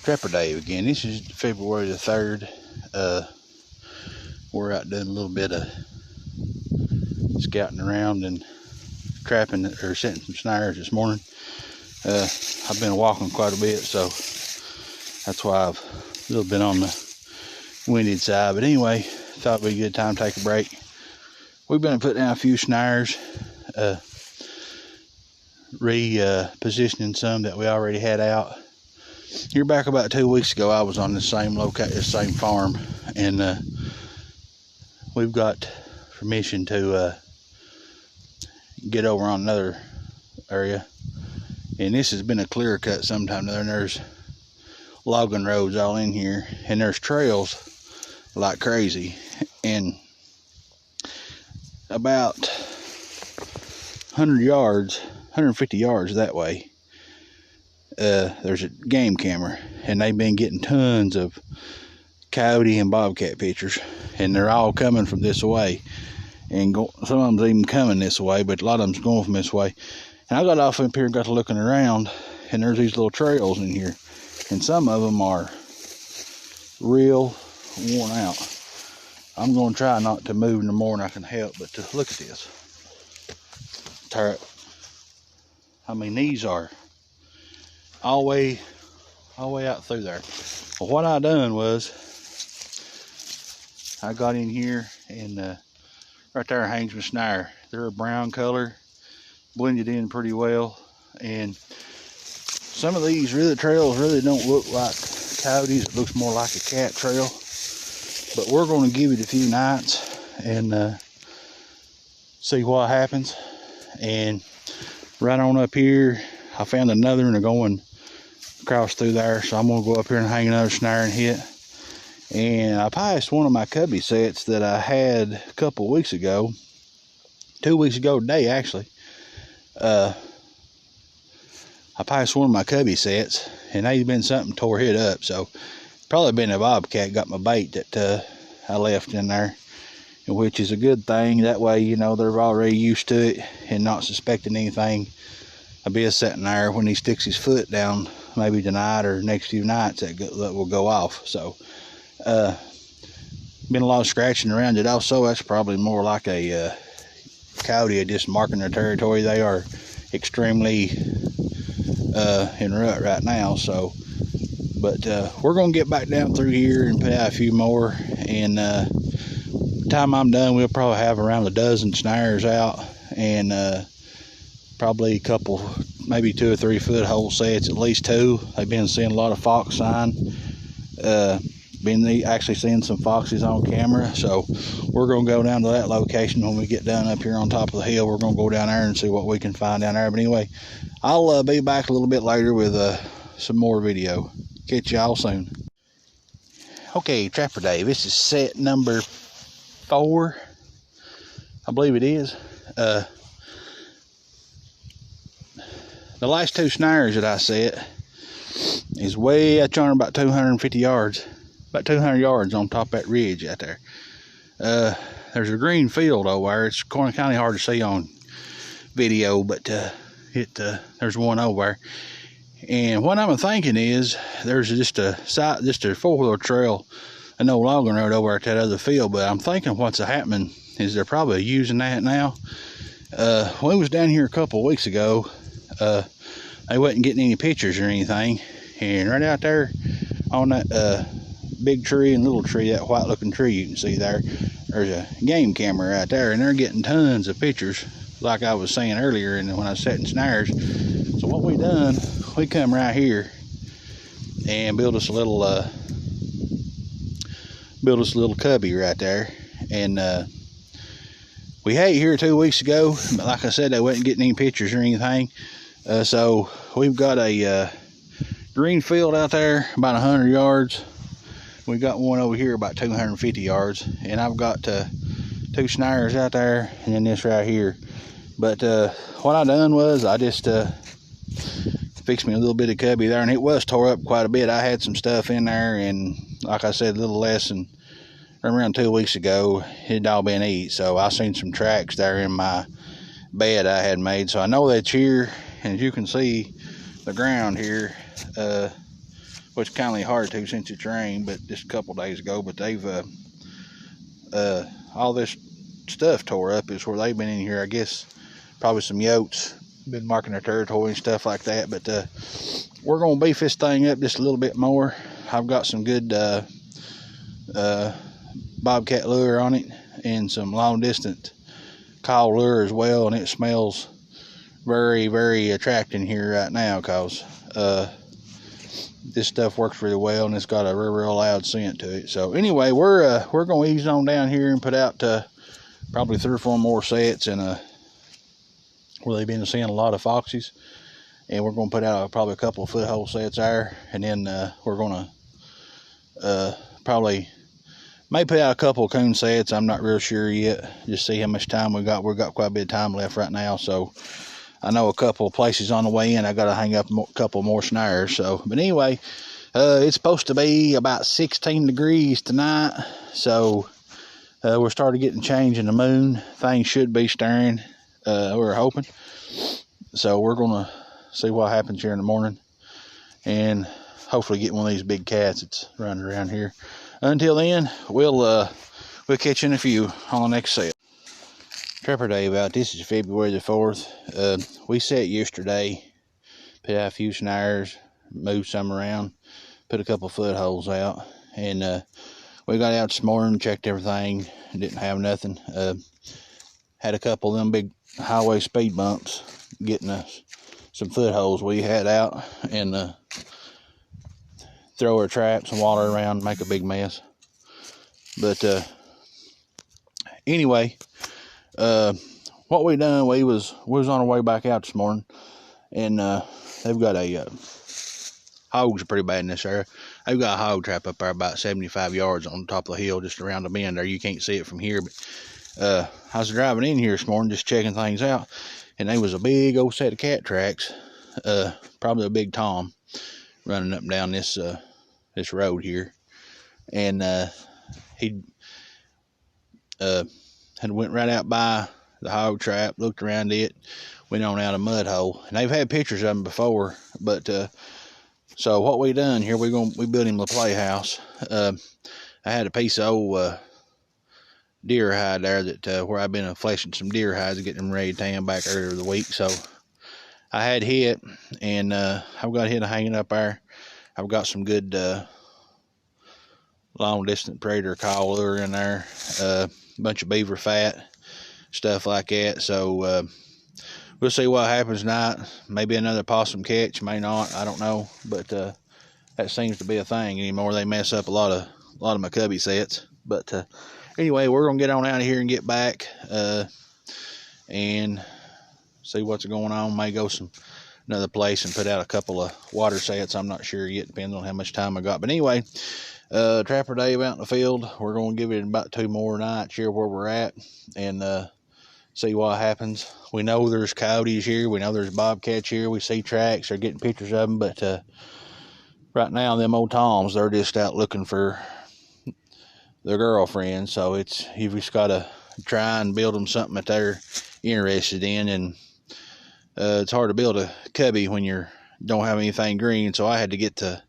Trapper Dave again. This is February the 3rd. We're out doing a little bit of scouting around and trapping or setting some snares this morning. I've been walking quite a bit, so that's why I've a little bit on the winded side. But anyway, thought it'd be a good time to take a break. We've been putting down a few snares, repositioning some that we already had out. Here back about 2 weeks ago, I was on the same same farm, and we've got permission to get over on another area. And this has been a clear cut sometime. There's logging roads all in here, and there's trails like crazy. And about 100 yards, 150 yards that way, there's a game camera, and they've been getting tons of coyote and bobcat pictures, and they're all coming from this way, and some of them's even coming this way, but a lot of them's going from this way. And I got off up here and got to looking around, and there's these little trails in here, and some of them are real worn out. I'm going to try not to move no more than I can help, but to look at this. I mean, these are all the way out through there. Well, what I done was I got in here, and right there hangs my snare. They're a brown color, blended in pretty well, and some of these trails really don't look like coyotes. It looks more like a cat trail. But we're going to give it a few nights and see what happens. And right on up here, I found another one going across through there, so I'm going to go up here and hang another snare and hit. And I passed one of my cubby sets that I had a couple weeks ago, 2 weeks ago today actually. I passed one of my cubby sets, and they've been something tore it up, so probably been a bobcat got my bait that I left in there, which is a good thing. That way, you know, they're already used to it and not suspecting anything. I'll be sitting there when he sticks his foot down, maybe tonight or next few nights, that will go off. So been a lot of scratching around it. Also, that's probably more like a coyote just marking their territory. They are extremely in rut right now. So but we're gonna get back down through here and put out a few more, and by the time I'm done, we'll probably have around a dozen snares out, and probably a couple, maybe 2 or 3 foot hole sets, at least 2. They've been seeing a lot of fox sign, been actually seeing some foxes on camera. So we're gonna go down to that location when we get done up here on top of the hill. We're gonna go down there and see what we can find down there. But anyway, I'll be back a little bit later with some more video. Catch y'all soon. Okay, Trapper Dave, this is set number 4, I believe it is. The last 2 snares that I set is way out yonder, about 250 yards, about 200 yards on top of that ridge out there. There's a green field over there. It's kind of hard to see on video, but there's one over there. And what I'm thinking is there's just a 4-wheel trail, a no logging road over at that other field. But I'm thinking what's happening is they're probably using that now. When we was down here a couple of weeks ago, they wasn't getting any pictures or anything. And right out there on that big tree and little tree, that white looking tree you can see there, there's a game camera right there, and they're getting tons of pictures, like I was saying earlier, and when I was setting snares. So what we done, we come right here and build us a little cubby right there. And we had it here 2 weeks ago, but like I said, they wasn't getting any pictures or anything. So we've got a green field out there about 100 yards. We got one over here about 250 yards, and I've got 2 snares out there, and then this right here. But what I done was I just fixed me a little bit of cubby there, and it was tore up quite a bit. I had some stuff in there, and like I said, a little less than around 2 weeks ago, it'd all been eat. So I seen some tracks there in my bed I had made, so I know that's here. And as you can see, the ground here which kind of hard to since it's rained, but just a couple days ago. But they've all this stuff tore up is where they've been in here. I guess probably some yotes been marking their territory and stuff like that. But we're gonna beef this thing up just a little bit more. I've got some good bobcat lure on it and some long distance call lure as well, and it smells very, very attractive here right now because this stuff works really well and it's got a real loud scent to it. So anyway, we're gonna ease on down here and put out probably 3 or 4 more sets and where they've been seeing a lot of foxes, and we're gonna put out probably a couple of foothold sets there, and then we're gonna probably may put out a couple of coon sets. I'm not real sure yet. Just see how much time we got. We've got quite a bit of time left right now, so I know a couple of places on the way in. I got to hang up a couple more snares. So, but anyway, it's supposed to be about 16 degrees tonight. So we're starting getting change in the moon. Things should be stirring. We're hoping. So we're gonna see what happens here in the morning, and hopefully get one of these big cats that's running around here. Until then, we'll catch you in a few on the next set. Trapper Day about this is February the 4th. We set yesterday, put out a few snares, moved some around, put a couple footholds out, and we got out this morning, checked everything, didn't have nothing. Had a couple of them big highway speed bumps getting us some footholds we had out, and throw our traps and water around, make a big mess. But anyway, what we done, we was on our way back out this morning, and they've got a hogs are pretty bad in this area. They've got a hog trap up there about 75 yards on the top of the hill, just around the bend there. You can't see it from here, but I was driving in here this morning just checking things out, and there was a big old set of cat tracks, probably a big tom, running up and down this this road here, and he had went right out by the hog trap, looked around it, went on out a mud hole, and they've had pictures of them before. But so what we done here, we built him a playhouse. I had a piece of old deer hide there that where I've been fleshing some deer hides and getting them ready to tan back earlier in the week. So I had hit, and I've got hit hanging up there. I've got some good long distance predator call lure in there, a bunch of beaver fat, stuff like that. So we'll see what happens tonight. Maybe another possum catch, may not, I don't know. But that seems to be a thing anymore. They mess up a lot of my cubby sets. But anyway, we're gonna get on out of here and get back and see what's going on. May go another place and put out a couple of water sets. I'm not sure yet, depends on how much time I got. But anyway, Trapper Dave out in the field. We're going to give it about 2 more nights here where we're at, and see what happens. We know there's coyotes here. We know there's bobcats here. We see tracks. They're getting pictures of them. But right now, them old toms, they're just out looking for their girlfriend. So you've just got to try and build them something that they're interested in. And it's hard to build a cubby when you don't have anything green. So I had to get to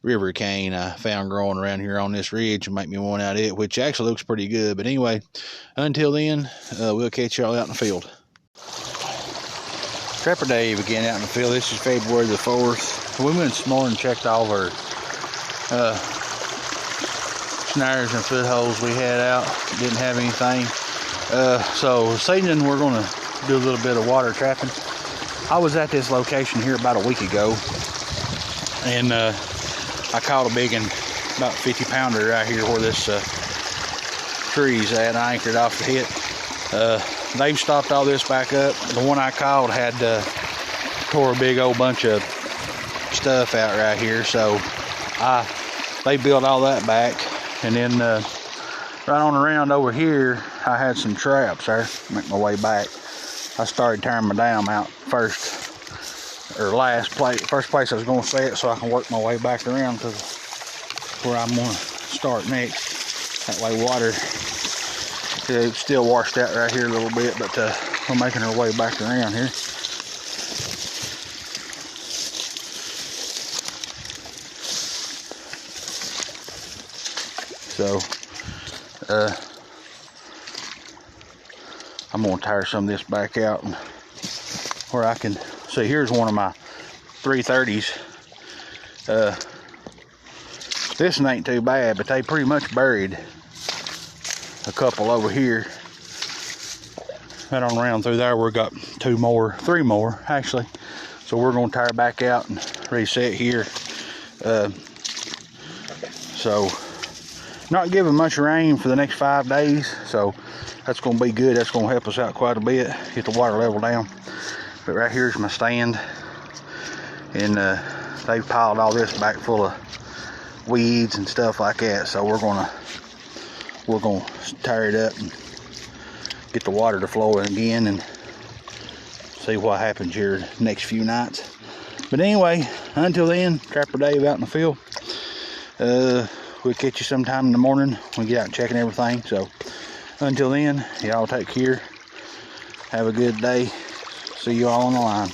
river cane I found growing around here on this ridge and make me one out of it, which actually looks pretty good. But anyway, until then, we'll catch y'all out in the field. Trapper Dave again out in the field. This is February the 4th. We went this morning and checked all of our snares and footholds we had out. Didn't have anything. So this evening we're going to do a little bit of water trapping. I was at this location here about a week ago, and I caught a big one, about 50-pounder right here where this tree's at. I anchored off the hit. They've stopped all this back up. The one I caught had tore a big old bunch of stuff out right here, so they built all that back. And then right on around over here, I had some traps there. Make my way back. I started tearing my dam out first place I was going to set, so I can work my way back around to where I'm going to start next. That way water, it's still washed out right here a little bit, but we're making our way back around here. So I'm gonna tire some of this back out, and where I can see, here's one of my 330s. This one ain't too bad, but they pretty much buried a couple over here. Right on around through there, we've got three more actually. So we're gonna tire back out and reset here. So not giving much rain for the next 5 days, so that's gonna be good. That's gonna help us out quite a bit, get the water level down. But right here's my stand, and they've piled all this back full of weeds and stuff like that. So we're gonna tire it up and get the water to flow again and see what happens here the next few nights. But anyway, until then, Trapper Dave out in the field. We'll catch you sometime in the morning when we get out and checking everything. So until then, y'all take care. Have a good day. See you all on the line.